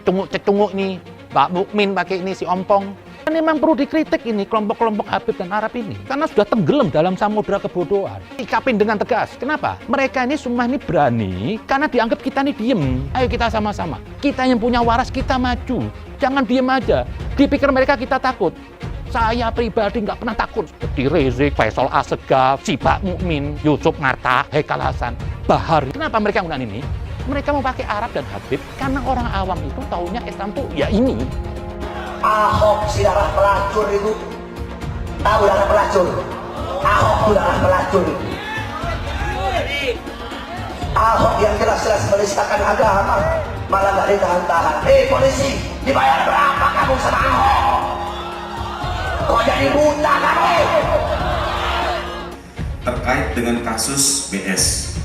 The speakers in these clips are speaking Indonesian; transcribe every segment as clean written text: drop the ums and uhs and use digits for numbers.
Cunguk-cecunguk nih, Pak Mukmin pakai ini si Ompong. Kan memang perlu dikritik ini kelompok-kelompok Habib dan Arab ini. Karena sudah tenggelam dalam samudera kebodohan. Sikapin dengan tegas. Kenapa? Mereka ini semua ini berani karena dianggap kita ini diem. Ayo kita sama-sama. Kita yang punya waras, kita maju. Jangan diem aja. Dipikir mereka kita takut. Saya pribadi nggak pernah takut. Seperti Rizik, Faisal Assegaf, si Pak Mukmin, Yusuf Marta, Haikal Hasan, Bahar. Kenapa mereka menggunakan ini? Mereka mau pakai Arab dan Habib karena orang awam itu taunya Islam tuh ya ini. Ahok si darah pelacur itu, tahu darah pelacur? Ahok itu darah pelacur. Ahok yang jelas-jelas menistakan agama malah nggak ditahan-tahan. Polisi, dibayar berapa kamu sama Ahok? Kok jadi buta kamu? Terkait dengan kasus BS,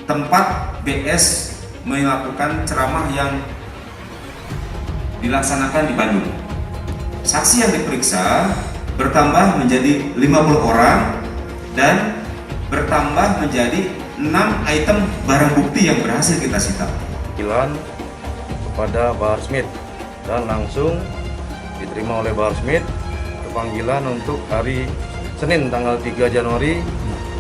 tempat BS melakukan ceramah yang dilaksanakan di Bandung. Saksi yang diperiksa bertambah menjadi 50 orang dan bertambah menjadi 6 item barang bukti yang berhasil kita sita. Panggilan kepada Bahar Smith dan langsung diterima oleh Bahar Smith ke panggilan untuk hari Senin tanggal 3 Januari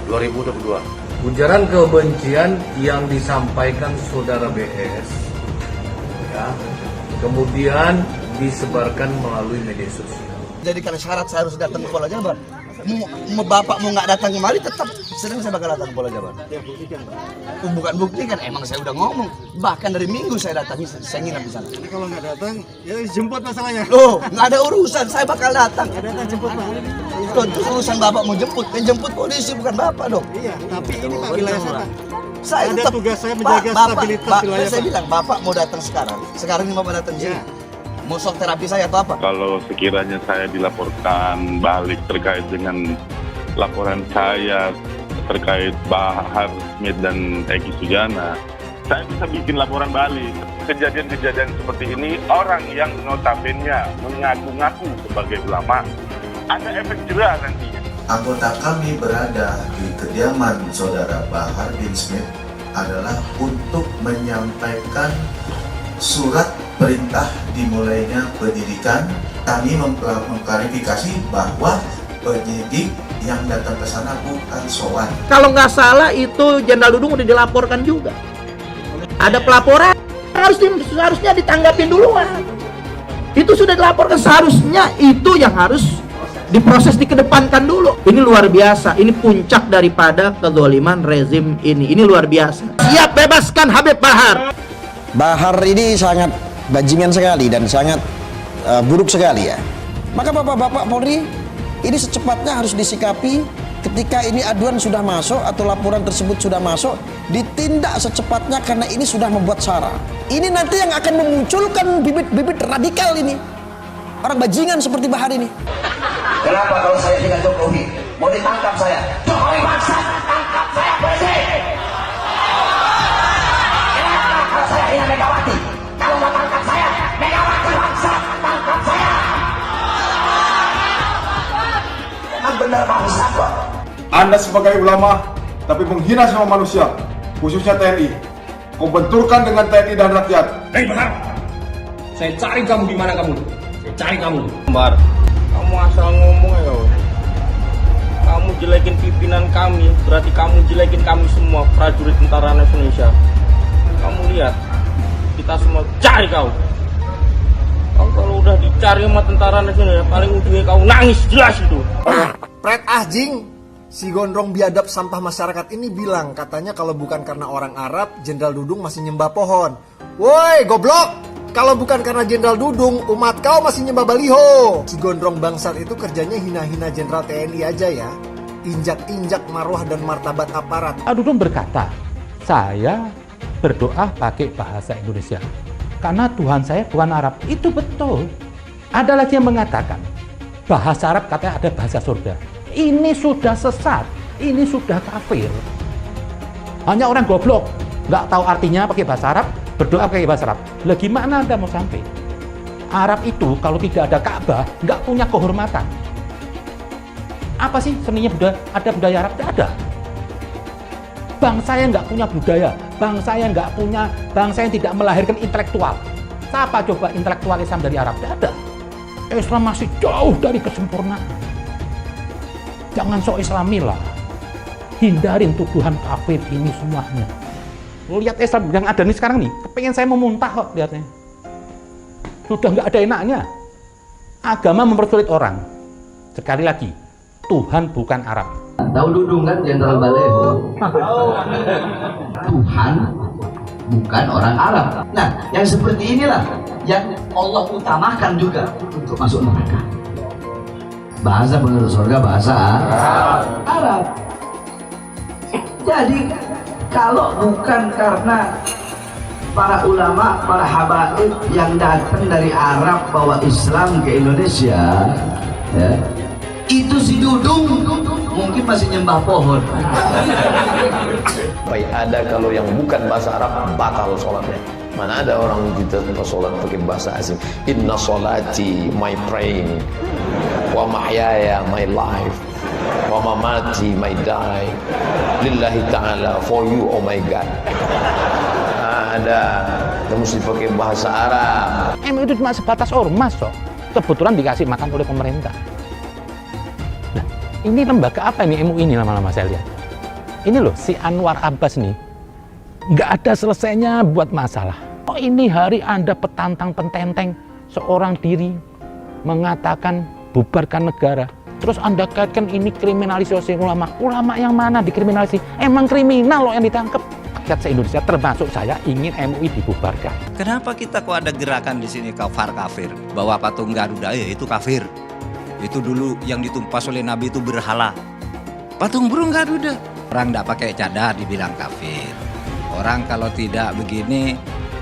2022. Ujaran kebencian yang disampaikan saudara BS, ya, kemudian disebarkan melalui media sosial. Jadi kalau syarat saya harus datang ke Polda Jabar, bapak mau nggak datang kemari tetap sering saya bakal datang ke Polda Jabar. Ya, buktikan. Bukan buktikan, emang saya udah ngomong. Bahkan dari minggu saya datang, saya nginap di sana. Jadi kalau nggak datang, ya jemput masalahnya. Loh, nggak ada urusan, saya bakal datang. Nggak datang jemput pak. Itu urusan bapak mau jemput, yang jemput polisi bukan bapak dong. Iya, tapi ini pak wilayah saya. Saya ada tetap, tugas saya menjaga stabilitas wilayah. Saya bilang bapak mau datang sekarang ini bapak datang sini. Mau sok terapi saya atau apa? Kalau sekiranya saya dilaporkan balik terkait dengan laporan saya terkait Bahar Smith dan Eki Sujana, saya bisa bikin laporan balik. Kejadian-kejadian seperti ini, orang yang notabene mengaku-ngaku sebagai ulama, ada efek jerah nantinya. Anggota kami berada di kediaman saudara Bahar bin Smith adalah untuk menyampaikan surat perintah dimulainya penyidikan. Kami mengklarifikasi bahwa penyidik yang datang ke sana bukan sowan. Kalau nggak salah itu Jenderal Dudung udah dilaporkan juga. Ada pelaporan, harusnya ditanggapin duluan. Itu sudah dilaporkan, seharusnya itu yang harus diproses, dikedepankan dulu. Ini luar biasa, ini puncak daripada kezaliman rezim ini. Ini luar biasa. Siap bebaskan Habib Bahar. Bahar ini sangat bajingan sekali dan sangat buruk sekali ya. Maka bapak-bapak Polri ini secepatnya harus disikapi. Ketika ini aduan sudah masuk atau laporan tersebut sudah masuk, ditindak secepatnya karena ini sudah membuat sara. Ini nanti yang akan memunculkan bibit-bibit radikal ini. Orang bajingan seperti Bahar ini. Kenapa kalau saya dengan Jokowi mau ditangkap saya? Jokowi maksa tangkap saya polisi. Kenapa kalau saya dengan Megawati? Kalau mau tangkap saya, Megawati maksa tangkap saya. Emang benar bangsa kok. Anda sebagai ulama tapi menghina semua manusia, khususnya TNI. Kau benturkan dengan TNI dan rakyat. Hei Bahar, saya cari kamu di mana kamu? Saya cari kamu. Bahar, kamu asal ngomong ya kau. Kamu jelekin pimpinan kami, berarti kamu jelekin kami semua prajurit Tentara Nasional Indonesia. Kamu lihat, kita semua cari kau. Kau kalau udah dicari sama Tentara Nasional, paling ujungnya kau nangis jelas itu. Pret Ahjing, si gondrong biadab sampah masyarakat ini bilang katanya kalau bukan karena orang Arab, Jenderal Dudung masih nyembah pohon. Woi, goblok! Kalau bukan karena Jenderal Dudung, umat kau masih nyembah baliho. Si gondrong bangsat itu kerjanya hina-hina Jenderal TNI aja ya. Injak-injak marwah dan martabat aparat. Dudung berkata, saya berdoa pakai bahasa Indonesia karena Tuhan saya Tuhan Arab. Itu betul. Ada lagi yang mengatakan bahasa Arab katanya ada bahasa surga. Ini sudah sesat, ini sudah kafir. Hanya orang goblok nggak tahu artinya pakai bahasa Arab, berdoa pakai bahasa Arab. Lah gimana Anda mau sampai? Arab itu kalau tidak ada Ka'bah nggak punya kehormatan. Apa sih seninya ada budaya Arab? Tidak ada. Bangsa yang nggak punya budaya, bangsa yang tidak melahirkan intelektual, apa coba intelektual Islam dari Arab? Tidak ada. Islam masih jauh dari kesempurnaan. Jangan sok Islamilah. Hindarin tuduhan kafir ini semuanya. Lihat Islam yang ada nih sekarang nih, kepengen saya memuntah kok lihatnya. Sudah nggak ada enaknya. Agama mempersulit orang. Sekali lagi, Tuhan bukan Arab. Tahu Dudung kan Jenderal Baleho? Tuhan bukan orang Arab. Nah, yang seperti inilah yang Allah utamakan juga untuk masuk neraka. Bahasa penghuni surga bahasa Arab. Jadi kalau bukan karena para ulama, para habaib yang datang dari Arab bawa Islam ke Indonesia, ya, itu si Dudung mungkin masih nyembah pohon. Baik, ada kalau yang bukan bahasa Arab batal sholatnya. Mana ada orang kita sholat pakai bahasa asing. Inna sholati, my praying, wa mahyaya, my life, wa mamati, my die, lillahi ta'ala, for you, oh my God. Ada, kita mesti pakai bahasa Arab. MUI itu cuma sebatas ormas kok. Kebetulan dikasih makan oleh pemerintah. Nah, ini lembaga apa ini MUI ini lama-lama saya lihat. Ini loh, si Anwar Abbas nih, nggak ada selesainya buat masalah. Oh, ini hari Anda petantang pententeng seorang diri mengatakan bubarkan negara. Terus Anda kaitkan ini kriminalisasi ulama. Ulama yang mana dikriminalisasi? Emang kriminal loh yang ditangkap. Rakyat se-Indonesia termasuk saya ingin MUI dibubarkan. Kenapa kita kok ada gerakan di sini kafir? Bahwa patung Garuda itu kafir. Itu dulu yang ditumpas oleh Nabi itu berhala. Patung burung Garuda. Orang tidak pakai cadar dibilang kafir. Orang kalau tidak begini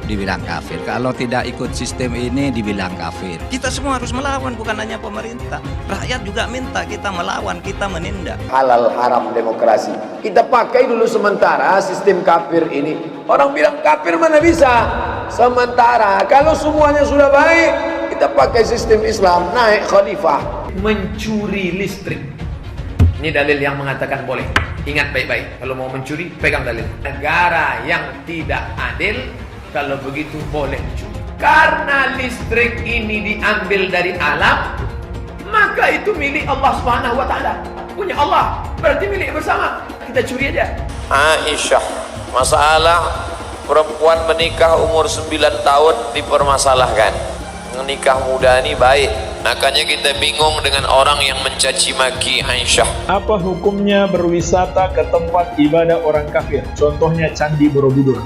dibilang kafir. Kalau tidak ikut sistem ini dibilang kafir. Kita semua harus melawan, bukan hanya pemerintah. Rakyat juga minta kita melawan, kita menindak. Halal haram demokrasi. Kita pakai dulu sementara sistem kafir ini. Orang bilang kafir mana bisa? Sementara kalau semuanya sudah baik, kita pakai sistem Islam, naik khalifah. Mencuri listrik. Ini dalil yang mengatakan boleh. Ingat baik-baik, kalau mau mencuri, pegang dalil. Negara yang tidak adil, kalau begitu boleh mencuri. Karena listrik ini diambil dari alam, maka itu milik Allah Subhanahu wa Ta'ala. Punya Allah, berarti milik bersama. Kita curi aja. Aisyah, masalah perempuan menikah umur 9 tahun dipermasalahkan. Menikah muda ini baik. Makanya kita bingung dengan orang yang mencaci maki Aisyah. Apa hukumnya berwisata ke tempat ibadah orang kafir? Contohnya Candi Borobudur.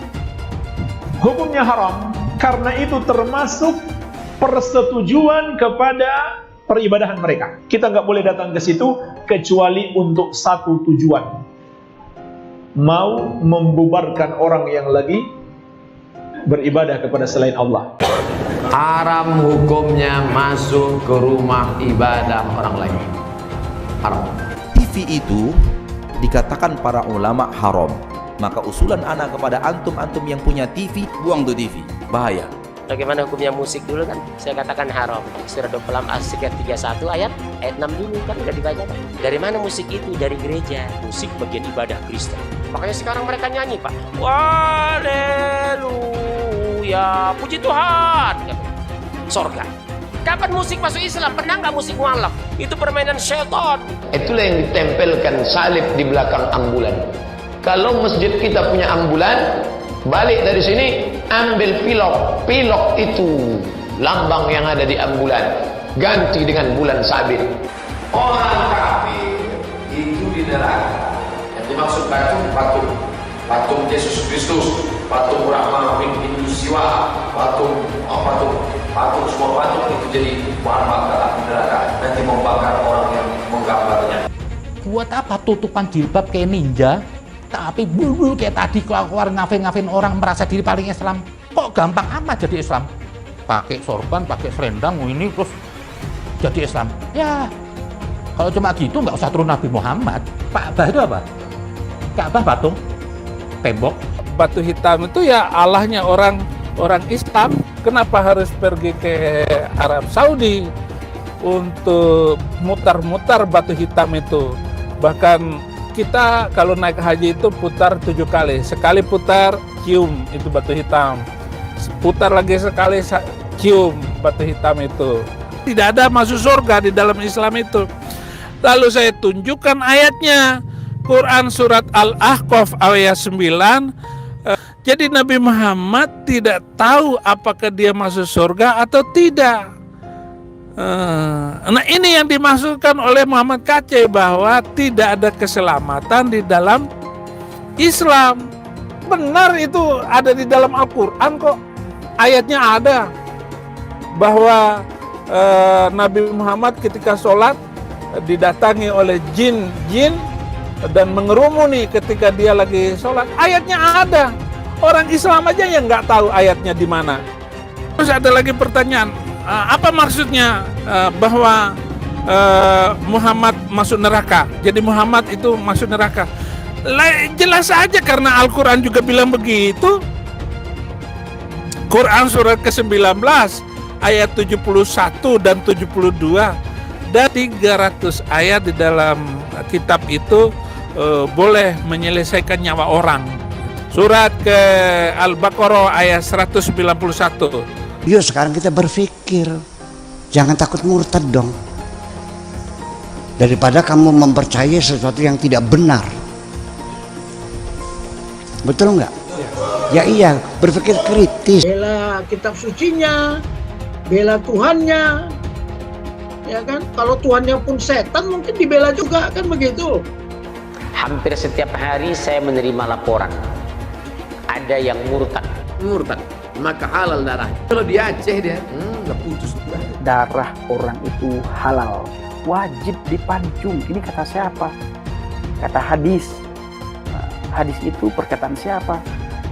Hukumnya haram karena itu termasuk persetujuan kepada peribadahan mereka. Kita nggak boleh datang ke situ kecuali untuk satu tujuan. Mau membubarkan orang yang lagi beribadah kepada selain Allah. Haram hukumnya masuk ke rumah ibadah orang lain. Haram. TV itu dikatakan para ulama haram. Maka usulan anak kepada antum-antum yang punya TV, buang tuh TV. Bahaya. Bagaimana hukumnya musik dulu kan? Saya katakan haram. Surah 26 ayat 31 ayat 6 dulu kan udah dibacakan. Dari mana musik itu? Dari gereja. Musik bagian ibadah Kristen. Makanya sekarang mereka nyanyi, Pak. Haleluya, puji Tuhan. Sorga. Kapan musik masuk Islam? Pernah nggak musik mualaf? Itu permainan syaitan. Itulah yang ditempelkan salib di belakang ambulan. Kalau masjid kita punya ambulan, balik dari sini ambil pilok. Pilok itu lambang yang ada di ambulan. Ganti dengan bulan sabit. Orang kafir itu di neraka. Yang dimaksud patung Yesus Kristus, patung Brahma bin Hindu Siwa, patung semua patung itu jadi bahan bakar neraka. Nanti membakar orang yang menggambarnya. Buat apa tutupan jilbab kayak ninja? Tapi bulu kayak tadi keluar ngafin orang merasa diri paling Islam. Kok gampang amat jadi Islam? Pakai sorban, pakai selendang, ini terus jadi Islam. Ya, kalau cuma gitu nggak usah turun Nabi Muhammad. Ka'bah itu apa? Ka'bah patung, tembok. Batu hitam itu ya Allahnya orang Islam. Kenapa harus pergi ke Arab Saudi untuk mutar-mutar batu hitam itu? Bahkan kita kalau naik haji itu putar 7 kali. Sekali putar, cium itu batu hitam. putar lagi sekali, cium batu hitam itu. Tidak ada masuk surga di dalam Islam itu. Lalu saya tunjukkan ayatnya, Quran surat Al-Ahqaf ayat 9. Jadi Nabi Muhammad tidak tahu apakah dia masuk surga atau tidak. Nah ini yang dimaksudkan oleh Muhammad Kacai, bahwa tidak ada keselamatan di dalam Islam. Benar, itu ada di dalam Al-Quran kok. Ayatnya ada bahwa Nabi Muhammad ketika sholat didatangi oleh jin dan mengerumuni ketika dia lagi sholat. Ayatnya ada. Orang Islam aja yang nggak tahu ayatnya di mana. Terus ada lagi pertanyaan, apa maksudnya bahwa Muhammad masuk neraka? Jadi Muhammad itu masuk neraka? Jelas aja karena Al-Quran juga bilang begitu. Quran surat ke-19 ayat 71 dan 72 dan 300 ayat di dalam kitab itu boleh menyelesaikan nyawa orang. Surat ke Al-Baqarah ayat 191. Yuk sekarang kita berpikir, jangan takut murtad dong. Daripada kamu mempercayai sesuatu yang tidak benar. Betul nggak? Ya iya, berpikir kritis. Bela kitab sucinya, bela Tuhannya, ya kan? Kalau Tuhannya pun setan mungkin dibela juga, kan begitu? Hampir setiap hari saya menerima laporan. Ada yang murtad, maka halal darah. Kalau di Aceh dia nggak putus. Darah orang itu halal, wajib dipancung. Ini kata siapa? Kata hadis. Hadis itu perkataan siapa?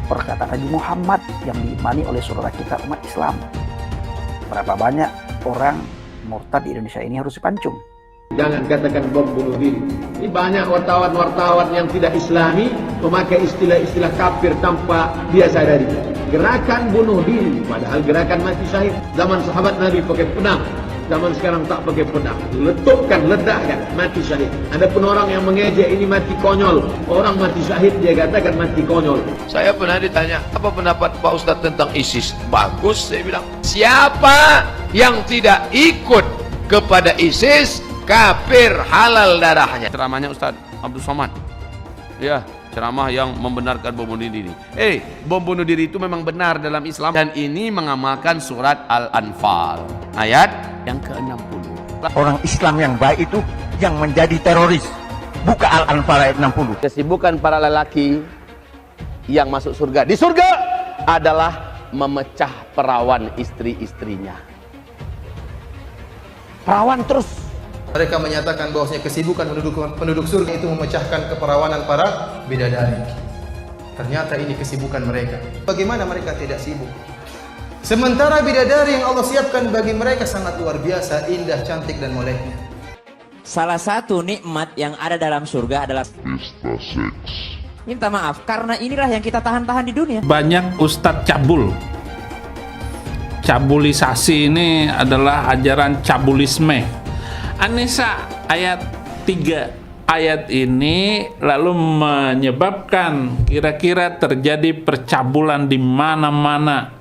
Perkataan Nabi Muhammad yang diimani oleh saudara kita umat Islam. Berapa banyak orang murtad di Indonesia ini harus dipancung? Jangan katakan bom bunuh diri. Ini banyak wartawan-wartawan yang tidak Islami memakai istilah-istilah kafir tanpa dia sadari. Gerakan bunuh diri, padahal gerakan mati syahid. Zaman sahabat Nabi pakai pedang, zaman sekarang tak pakai pedang. Letupkan, ledakkan, mati syahid. Ada pun orang yang mengejek ini mati konyol. Orang mati syahid dia katakan mati konyol. Saya pernah ditanya, apa pendapat Pak Ustadz tentang ISIS? Bagus, saya bilang. Siapa yang tidak ikut kepada ISIS, kafir, halal darahnya. Ceramahnya Ustadz Abdul Somad, ya, ceramah yang membenarkan bom bunuh diri. Bom bunuh diri itu memang benar dalam Islam, dan ini mengamalkan surat Al-Anfal ayat yang ke-60. Orang Islam yang baik itu yang menjadi teroris. Buka Al-Anfal ayat 60. Kesibukan para lelaki yang masuk surga di surga adalah memecah perawan istri-istrinya. Perawan terus. Mereka menyatakan bahwasanya kesibukan penduduk surga itu memecahkan keperawanan para bidadari. Ternyata ini kesibukan mereka. Bagaimana mereka tidak sibuk? Sementara bidadari yang Allah siapkan bagi mereka sangat luar biasa, indah, cantik, dan moleknya. Salah satu nikmat yang ada dalam surga adalah pesta seks. Minta maaf, karena inilah yang kita tahan-tahan di dunia. Banyak ustadz cabul. Cabulisasi ini adalah ajaran cabulisme. An-Nisa ayat 3. Ayat ini lalu menyebabkan kira-kira terjadi percabulan di mana-mana.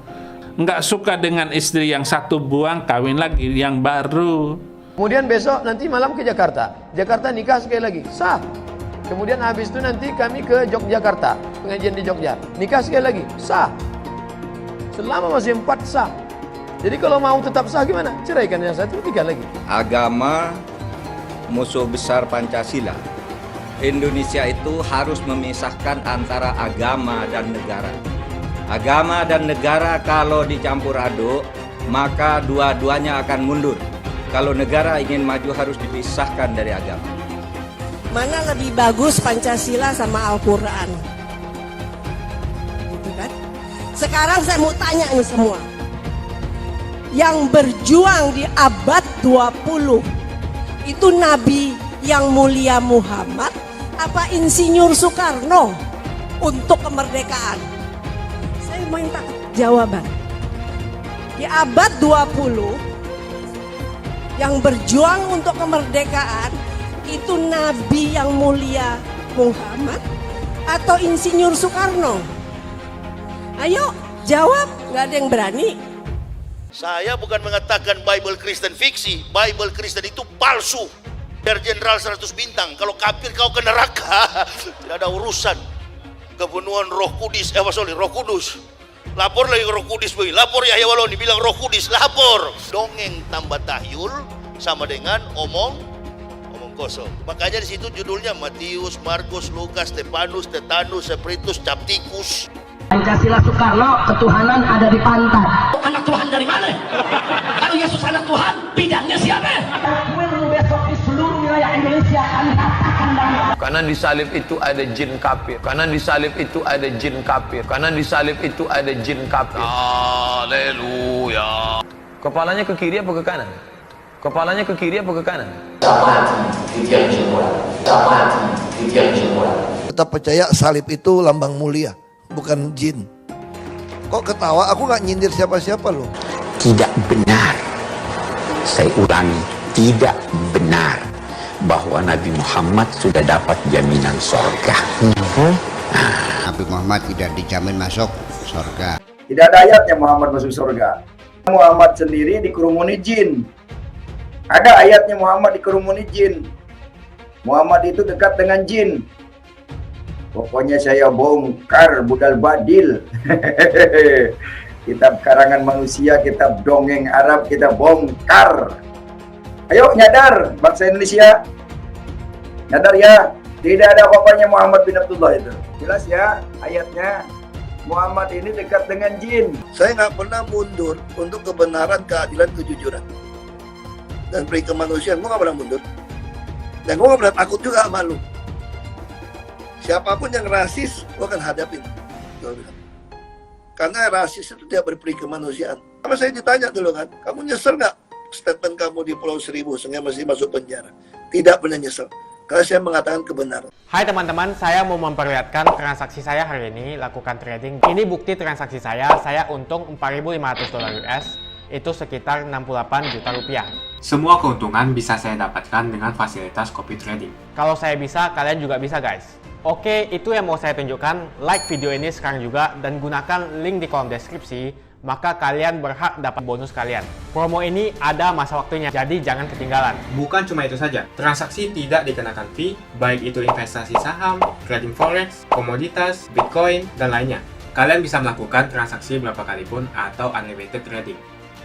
Nggak suka dengan istri yang satu buang, kawin lagi yang baru. Kemudian besok nanti malam ke Jakarta. Jakarta nikah sekali lagi, sah. Kemudian habis itu nanti kami ke Yogyakarta, pengajian di Jogja. Nikah sekali lagi, sah. Selama masih 4 sah. Jadi kalau mau tetap sah gimana? Ceraikan yang satu, nikah lagi. Agama musuh besar Pancasila. Indonesia itu harus memisahkan antara agama dan negara. Agama dan negara kalau dicampur aduk, maka dua-duanya akan mundur. Kalau negara ingin maju harus dipisahkan dari agama. Mana lebih bagus Pancasila sama Al-Quran? Gitu kan? Sekarang saya mau tanya nih semua. Yang berjuang di abad 20 itu Nabi yang mulia Muhammad apa Insinyur Soekarno untuk kemerdekaan? Saya minta jawaban. Di abad 20 yang berjuang untuk kemerdekaan itu Nabi yang mulia Muhammad atau Insinyur Soekarno? Ayo jawab. Nggak ada yang berani. Saya bukan mengatakan Bible Kristen fiksi. Bible Kristen itu palsu. Biar jenderal 100 bintang. Kalau kafir kau ke neraka. Tidak ada urusan. Kepenuhan Roh Kudus. Roh Kudus. Lapor lagi Roh Kudus. Lapor Yahya Waloni bilang Roh Kudus. Lapor. Dongeng tambah tahyul sama dengan omong kosong. Makanya di situ judulnya Matius, Markus, Lukas, Stefanus, Tetanus, Spiritus, Captikus. Pancasila Soekarno, ketuhanan ada di pantat. Anak Tuhan dari mana? Kalau Yesus anak Tuhan, bidangnya siapa? Besok di seluruh wilayah Indonesia kami katakan bahwa Karena di salib itu ada jin kafir. Karena di salib itu ada jin kafir. Karena di salib itu ada jin kafir. Haleluya. Kepalanya ke kiri apa ke kanan? Kepalanya ke kiri apa ke kanan? Tetap percaya salib itu lambang mulia, bukan jin. Kok ketawa? Aku nggak nyindir siapa-siapa loh. Tidak benar. Saya ulangi, tidak benar bahwa Nabi Muhammad sudah dapat jaminan surga. Nabi Muhammad tidak dijamin masuk surga. Tidak ada ayatnya Muhammad masuk surga. Muhammad sendiri dikerumuni jin. Ada ayatnya Muhammad dikerumuni jin. Muhammad itu dekat dengan jin. Pokoknya saya bongkar budal badil. Kitab karangan manusia, kitab dongeng Arab kita bongkar. Ayo nyadar bangsa Indonesia. Nyadar ya, tidak ada apa-apanya Muhammad bin Abdullah itu. Jelas ya ayatnya. Muhammad ini dekat dengan jin. Saya nggak pernah mundur untuk kebenaran, keadilan, kejujuran dan peri kemanusiaan. Gue nggak pernah mundur. Dan gue nggak pernah takut juga sama lu. Siapapun yang rasis, gue akan hadapin. Karena rasis itu tidak berperi kemanusiaan. Sama saya ditanya dulu kan, kamu nyesel nggak statement kamu di Pulau Seribu sehingga masih masuk penjara? Tidak pernah nyesel. Karena saya mengatakan kebenaran. Hai teman-teman, saya mau memperlihatkan transaksi saya hari ini lakukan trading. Ini bukti transaksi saya untung $4.500 US, itu sekitar 68 juta rupiah. Semua keuntungan bisa saya dapatkan dengan fasilitas copy trading. Kalau saya bisa, kalian juga bisa guys. Oke, itu yang mau saya tunjukkan. Like video ini sekarang juga dan gunakan link di kolom deskripsi, maka kalian berhak dapat bonus kalian. Promo ini ada masa waktunya, jadi jangan ketinggalan. Bukan cuma itu saja, transaksi tidak dikenakan fee, baik itu investasi saham, trading forex, komoditas, bitcoin, dan lainnya. Kalian bisa melakukan transaksi berapa kali pun atau unlimited trading.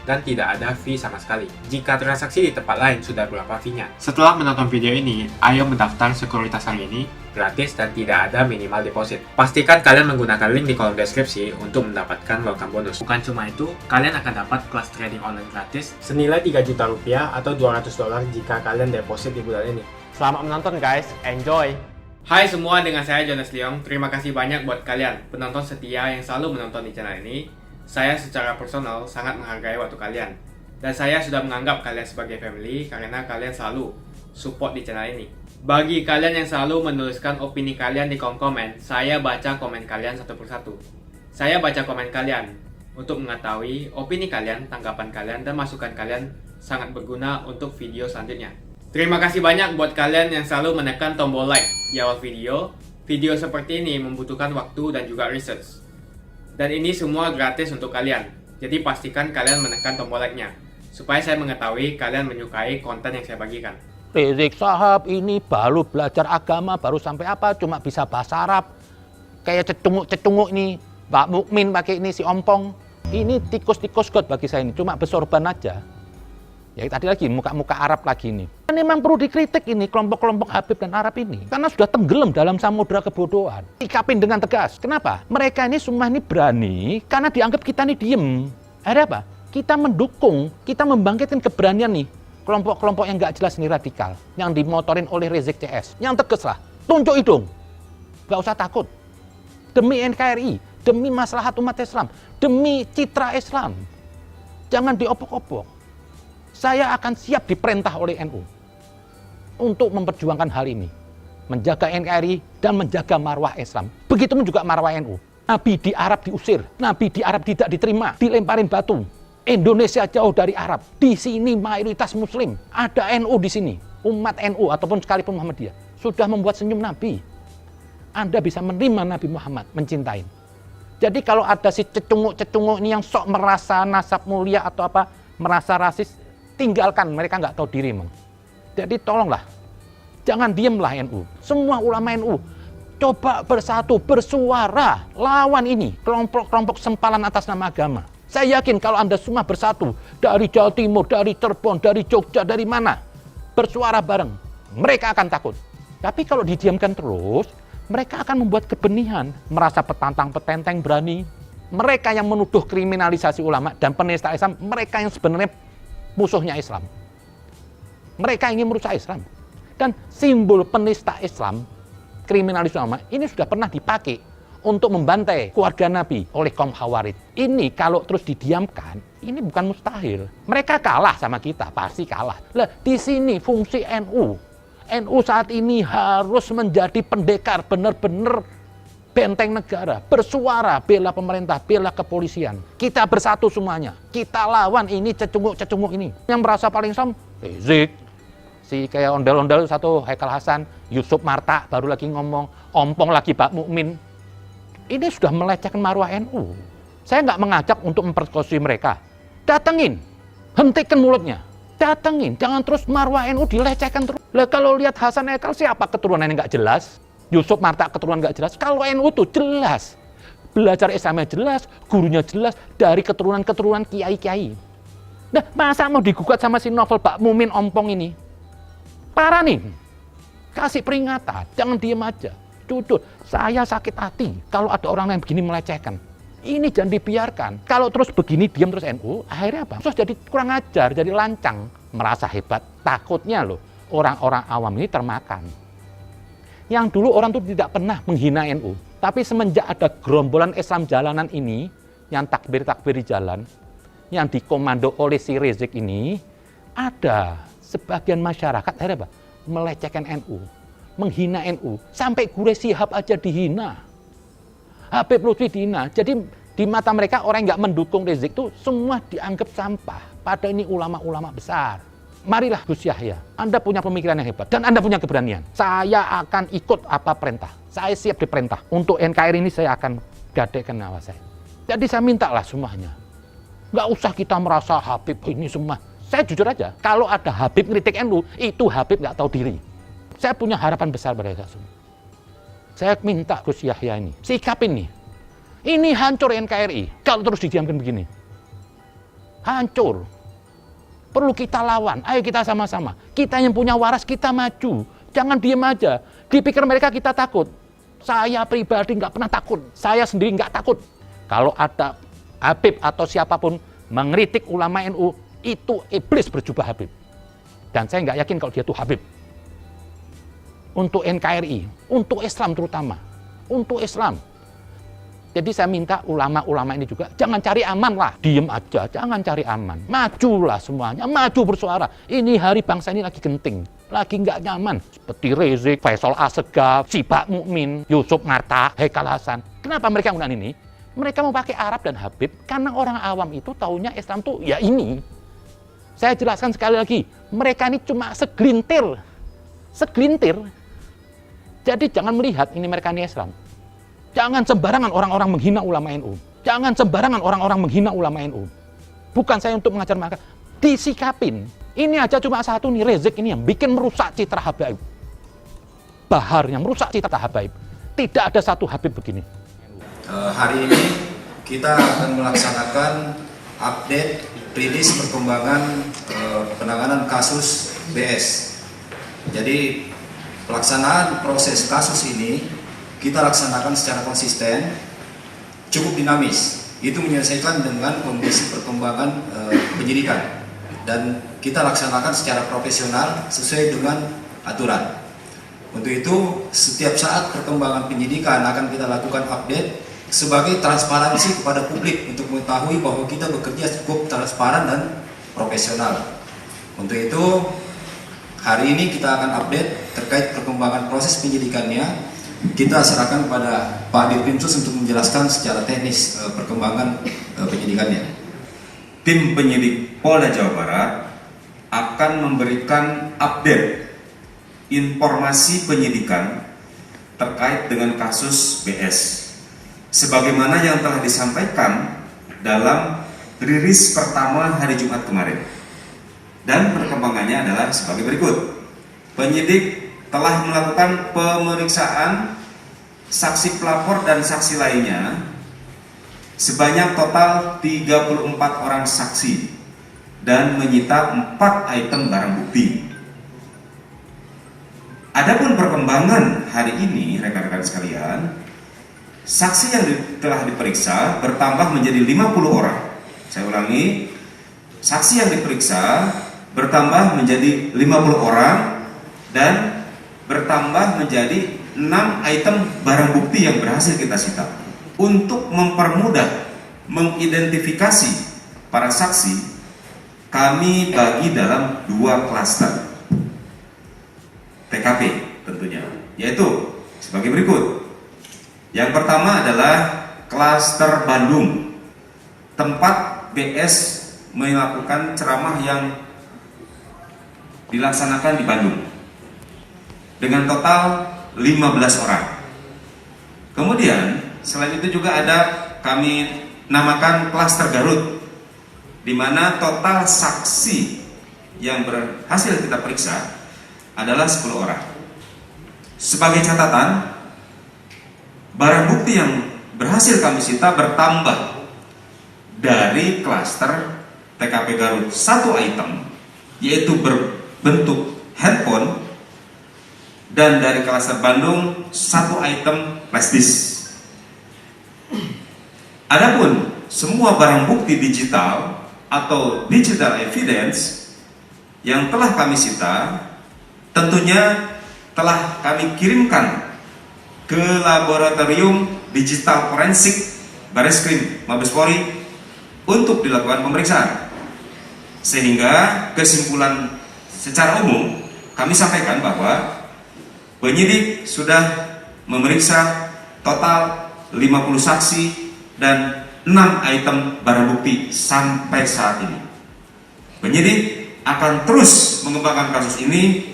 Dan tidak ada fee sama sekali. Jika transaksi di tempat lain sudah berapa fee-nya. Setelah menonton video ini, ayo mendaftar sekuritas hari ini, gratis dan tidak ada minimal deposit. Pastikan kalian menggunakan link di kolom deskripsi untuk mendapatkan welcome bonus. Bukan cuma itu, kalian akan dapat kelas trading online gratis senilai 3 juta rupiah atau $200 jika kalian deposit di bulan ini. Selamat menonton guys, enjoy! Hai semua, dengan saya Jonas Leong. Terima kasih banyak buat kalian, penonton setia yang selalu menonton di channel ini. Saya secara personal sangat menghargai waktu kalian. Dan saya sudah menganggap kalian sebagai family karena kalian selalu support di channel ini. Bagi kalian yang selalu menuliskan opini kalian di kolom komen, saya baca komen kalian satu persatu. Saya baca komen kalian untuk mengetahui opini kalian, tanggapan kalian, dan masukan kalian sangat berguna untuk video selanjutnya. Terima kasih banyak buat kalian yang selalu menekan tombol like di awal video. Video seperti ini membutuhkan waktu dan juga research. Dan ini semua gratis untuk kalian. Jadi pastikan kalian menekan tombol like-nya supaya saya mengetahui kalian menyukai konten yang saya bagikan. Rizik Syihab ini baru belajar agama, baru sampai apa, cuma bisa bahasa Arab. Kayak cecunguk ini, Mbak Mukmin pakai ini si ompong. Ini tikus-tikus god bagi saya ini, cuma bersorban aja. Ya tadi lagi muka-muka Arab lagi ini. Ini memang perlu dikritik ini kelompok-kelompok Habib dan Arab ini. Karena sudah tenggelam dalam samudera kebodohan. Sikapin dengan tegas. Kenapa? Mereka ini semua ini berani karena dianggap kita ini diem. Ada apa? Kita mendukung, kita membangkitkan keberanian nih. Kelompok-kelompok yang nggak jelas ini radikal. Yang dimotorin oleh Rizik CS. Yang tegas lah. Tunjuk hidung. Nggak usah takut. Demi NKRI, demi maslahat umat Islam, demi citra Islam. Jangan diopok-opok. Saya akan siap diperintah oleh NU untuk memperjuangkan hal ini. Menjaga NKRI dan menjaga marwah Islam. Begitupun juga marwah NU. Nabi di Arab diusir, Nabi di Arab tidak diterima, dilemparin batu. Indonesia jauh dari Arab. Di sini mayoritas Muslim. Ada NU di sini. Umat NU ataupun sekalipun Muhammadiyah sudah membuat senyum Nabi. Anda bisa menerima Nabi Muhammad, mencintai. Jadi kalau ada si cecunguk-cecunguk ini yang sok merasa nasab mulia atau apa, merasa rasis, tinggalkan, mereka nggak tahu diri, Mang. Jadi tolonglah, jangan diemlah NU. Semua ulama NU, coba bersatu, bersuara, lawan ini, kelompok-kelompok sempalan atas nama agama. Saya yakin kalau Anda semua bersatu, dari Jawa Timur, dari Cirebon, dari Jogja, dari mana, bersuara bareng, mereka akan takut. Tapi kalau didiamkan terus, mereka akan membuat kebenihan, merasa petantang-petenteng berani. Mereka yang menuduh kriminalisasi ulama dan penista Islam, mereka yang sebenarnya musuhnya Islam. Mereka ingin merusak Islam. Dan simbol penista Islam, kriminalis ulama, ini sudah pernah dipakai untuk membantai keluarga Nabi oleh kaum Khawarij. Ini kalau terus didiamkan, ini bukan mustahil. Mereka kalah sama kita, pasti kalah. Lah, di sini fungsi NU. NU saat ini harus menjadi pendekar, benar-benar benteng negara, bersuara, bela pemerintah, bela kepolisian. Kita bersatu semuanya, kita lawan ini cecunguk-cecunguk ini. Yang merasa paling Islam, Rizik, si kayak ondel-ondel satu, Haikal Hasan, Yusuf Marta, baru lagi ngomong, ompong lagi Pak Mukmin. Ini sudah melecehkan marwah NU. Saya nggak mengajak untuk memperkosa mereka. Datengin, hentikan mulutnya. Datengin, jangan terus marwah NU dilecehkan terus. Lah kalau lihat Hasan Haikal, siapa keturunannya nggak jelas? Yusuf Marta keturunan nggak jelas. Kalau NU tuh jelas, belajar Islamnya jelas, gurunya jelas, dari keturunan-keturunan kiai-kiai. Nah, masa mau digugat sama si novel Pak Mumin Ompong ini? Parah nih, kasih peringatan, jangan diem aja. Jujur, saya sakit hati kalau ada orang yang begini melecehkan. Ini jangan dibiarkan. Kalau terus begini diam terus NU, akhirnya apa? Terus jadi kurang ajar, jadi lancang, merasa hebat. Takutnya loh, orang-orang awam ini termakan. Yang dulu orang tuh tidak pernah menghina NU, tapi semenjak ada gerombolan Islam jalanan ini, yang takbir-takbir di jalan, yang dikomando oleh si Rizik ini, ada sebagian masyarakat akhirnya apa? Melecehkan NU, menghina NU, sampai Gure Shihab aja dihina. Habib Lutfi dihina. Jadi di mata mereka orang yang nggak mendukung Rizik itu semua dianggap sampah. Padahal ini ulama-ulama besar. Marilah Gus Yahya, Anda punya pemikiran yang hebat dan Anda punya keberanian. Saya akan ikut apa perintah. Saya siap diperintah. Untuk NKRI ini saya akan gadekan nyawa saya. Jadi saya mintalah semuanya. Nggak usah kita merasa Habib ini semua. Saya jujur aja, kalau ada Habib kritik NU, itu Habib nggak tahu diri. Saya punya harapan besar pada saya semua. Saya minta Gus Yahya ini, sikapin nih. Ini hancur NKRI kalau terus didiamkan begini. Hancur. Perlu kita lawan, ayo kita sama-sama. Kita yang punya waras, kita maju. Jangan diem aja. Dipikir mereka kita takut. Saya pribadi nggak pernah takut. Saya sendiri nggak takut. Kalau ada Habib atau siapapun mengkritik ulama NU, itu iblis berjubah Habib. Dan saya nggak yakin kalau dia itu Habib. Untuk NKRI, untuk Islam terutama, untuk Islam. Jadi saya minta ulama-ulama ini juga, jangan cari aman lah, diem aja, jangan cari aman. Majulah semuanya, maju bersuara. Ini hari bangsa ini lagi genting, lagi nggak nyaman. Seperti Rizik, Faisal Assegaf, si Pak Mukmin, Yusuf Marta, Haikal Hasan. Kenapa mereka menggunakan ini? Mereka mau pakai Arab dan Habib, karena orang awam itu taunya Islam tuh ya ini. Saya jelaskan sekali lagi, mereka ini cuma segelintir. Segelintir. Jadi jangan melihat ini mereka ini Islam. Jangan sembarangan orang-orang menghina ulama NU. Jangan sembarangan orang-orang menghina ulama NU. Bukan saya untuk mengajar mereka. Disikapin. Ini aja cuma satu nih, Rizik ini yang bikin merusak citra Habib. Bahar yang merusak citra Habib. Tidak ada satu Habib begini. Hari ini kita akan melaksanakan update rilis perkembangan penanganan kasus BS. Jadi pelaksanaan proses kasus ini kita laksanakan secara konsisten, cukup dinamis. Itu menyelesaikan dengan kondisi perkembangan penyidikan. Dan kita laksanakan secara profesional sesuai dengan aturan. Untuk itu, setiap saat perkembangan penyidikan akan kita lakukan update sebagai transparansi kepada publik untuk mengetahui bahwa kita bekerja cukup transparan dan profesional. Untuk itu, hari ini kita akan update terkait perkembangan proses penyidikannya. Kita serahkan kepada Pak Dirkrimsus untuk menjelaskan secara teknis perkembangan penyidikannya. Tim penyidik Polda Jawa Barat akan memberikan update informasi penyidikan terkait dengan kasus BS. sebagaimana yang telah disampaikan dalam rilis pertama hari Jumat kemarin. Dan perkembangannya adalah sebagai berikut. Penyidik telah melakukan pemeriksaan saksi pelapor dan saksi lainnya sebanyak total 34 orang saksi dan menyita 4 item barang bukti. Adapun perkembangan hari ini, rekan-rekan sekalian, saksi yang telah diperiksa bertambah menjadi 50 orang. Saya ulangi, saksi yang diperiksa bertambah menjadi 50 orang dan bertambah menjadi 6 item barang bukti yang berhasil kita sita. Untuk mempermudah mengidentifikasi para saksi, kami bagi dalam 2 klaster TKP tentunya, yaitu sebagai berikut. Yang pertama adalah klaster Bandung, tempat BS melakukan ceramah yang dilaksanakan di Bandung dengan total 15 orang. Kemudian selain itu juga ada kami namakan klaster Garut, di mana total saksi yang berhasil kita periksa adalah 10 orang. Sebagai catatan, barang bukti yang berhasil kami sita bertambah dari klaster TKP Garut 1 item, yaitu berbentuk handphone, dan dari klaster Bandung 1 item flash disk. Adapun semua barang bukti digital atau digital evidence yang telah kami sita tentunya telah kami kirimkan ke laboratorium digital forensik Bareskrim Mabes Polri untuk dilakukan pemeriksaan. Sehingga kesimpulan secara umum kami sampaikan bahwa penyidik sudah memeriksa total 50 saksi dan 6 item barang bukti sampai saat ini. Penyidik akan terus mengembangkan kasus ini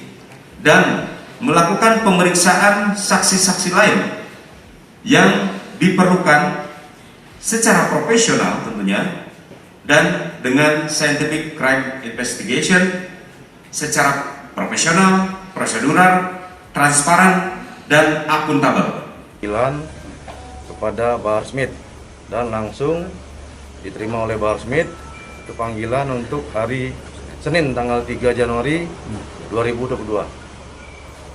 dan melakukan pemeriksaan saksi-saksi lain yang diperlukan secara profesional tentunya, dan dengan scientific crime investigation secara profesional, prosedural, transparan, dan akuntabel. Panggilan kepada Bahar Smith dan langsung diterima oleh Bahar Smith ke panggilan untuk hari Senin tanggal 3 Januari 2022.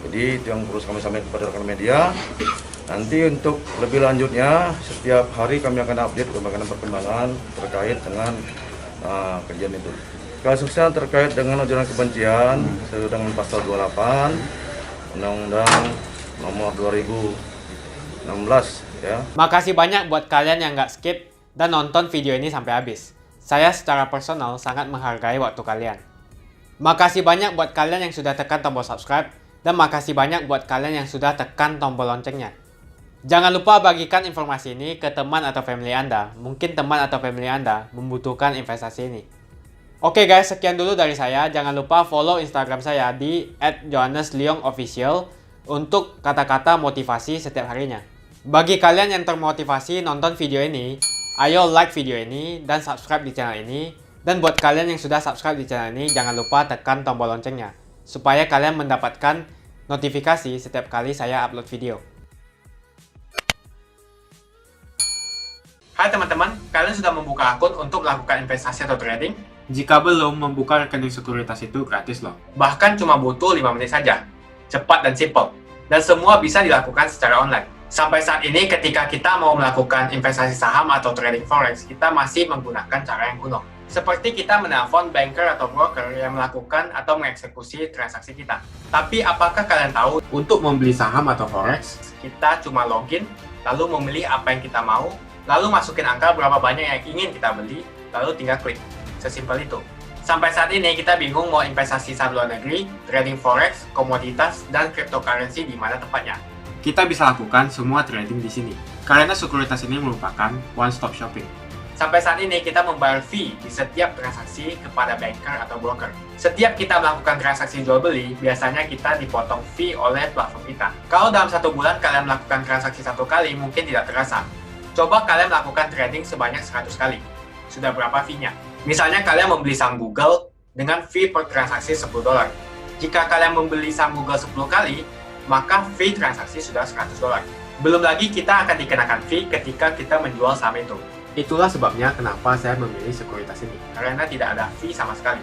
Jadi itu yang perlu kami sampaikan kepada rekan media. Nanti untuk lebih lanjutnya setiap hari kami akan update perkembangan terkait dengan kejadian itu. Kasusnya terkait dengan ujaran kebencian sesuai dengan pasal 28 Undang-Undang Nomor 2016 ya. Makasih banyak buat kalian yang nggak skip dan nonton video ini sampai habis. Saya secara personal sangat menghargai waktu kalian. Makasih banyak buat kalian yang sudah tekan tombol subscribe, dan makasih banyak buat kalian yang sudah tekan tombol loncengnya. Jangan lupa bagikan informasi ini ke teman atau family Anda. Mungkin teman atau family Anda membutuhkan investasi ini. Oke guys, sekian dulu dari saya. Jangan lupa follow Instagram saya di @johannesleongofficial untuk kata-kata motivasi setiap harinya. Bagi kalian yang termotivasi nonton video ini, ayo like video ini dan subscribe di channel ini. Dan buat kalian yang sudah subscribe di channel ini, jangan lupa tekan tombol loncengnya supaya kalian mendapatkan notifikasi setiap kali saya upload video. Hai teman-teman, kalian sudah membuka akun untuk melakukan investasi atau trading? Jika belum, membuka rekening sekuritas itu gratis loh. Bahkan cuma butuh 5 menit saja. Cepat dan simple. Dan semua bisa dilakukan secara online. Sampai saat ini ketika kita mau melakukan investasi saham atau trading forex, kita masih menggunakan cara yang kuno. Seperti kita menelpon banker atau broker yang melakukan atau mengeksekusi transaksi kita. Tapi apakah kalian tahu, untuk membeli saham atau forex, kita cuma login, lalu memilih apa yang kita mau, lalu masukin angka berapa banyak yang ingin kita beli, lalu tinggal klik. Sesimpel itu. Sampai saat ini kita bingung mau investasi saham luar negeri, trading forex, komoditas, dan cryptocurrency di mana tepatnya. Kita bisa lakukan semua trading di sini, karena sekuritas ini merupakan one-stop shopping. Sampai saat ini kita membayar fee di setiap transaksi kepada banker atau broker. Setiap kita melakukan transaksi jual beli, biasanya kita dipotong fee oleh platform kita. Kalau dalam 1 bulan kalian melakukan transaksi 1 kali, mungkin tidak terasa. Coba kalian melakukan trading sebanyak 100 kali. Sudah berapa fee-nya? Misalnya kalian membeli saham Google dengan fee per transaksi $10. Jika kalian membeli saham Google 10 kali, maka fee transaksi sudah $100. Belum lagi kita akan dikenakan fee ketika kita menjual saham itu. Itulah sebabnya kenapa saya memilih sekuritas ini, karena tidak ada fee sama sekali.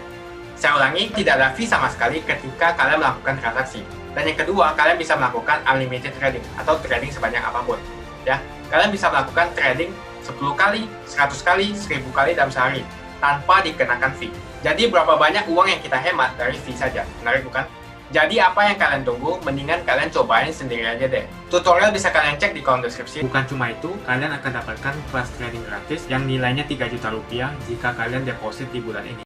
Saya ulangi, tidak ada fee sama sekali ketika kalian melakukan transaksi. Dan yang kedua, kalian bisa melakukan unlimited trading atau trading sebanyak apapun. Ya, kalian bisa melakukan trading 10 kali, 100 kali, 1000 kali dalam sehari tanpa dikenakan fee. Jadi berapa banyak uang yang kita hemat dari fee saja, menarik bukan? Jadi apa yang kalian tunggu, mendingan kalian cobain sendiri aja deh. Tutorial bisa kalian cek di kolom deskripsi. Bukan cuma itu, kalian akan dapatkan kelas trading gratis yang nilainya 3 juta rupiah jika kalian deposit di bulan ini.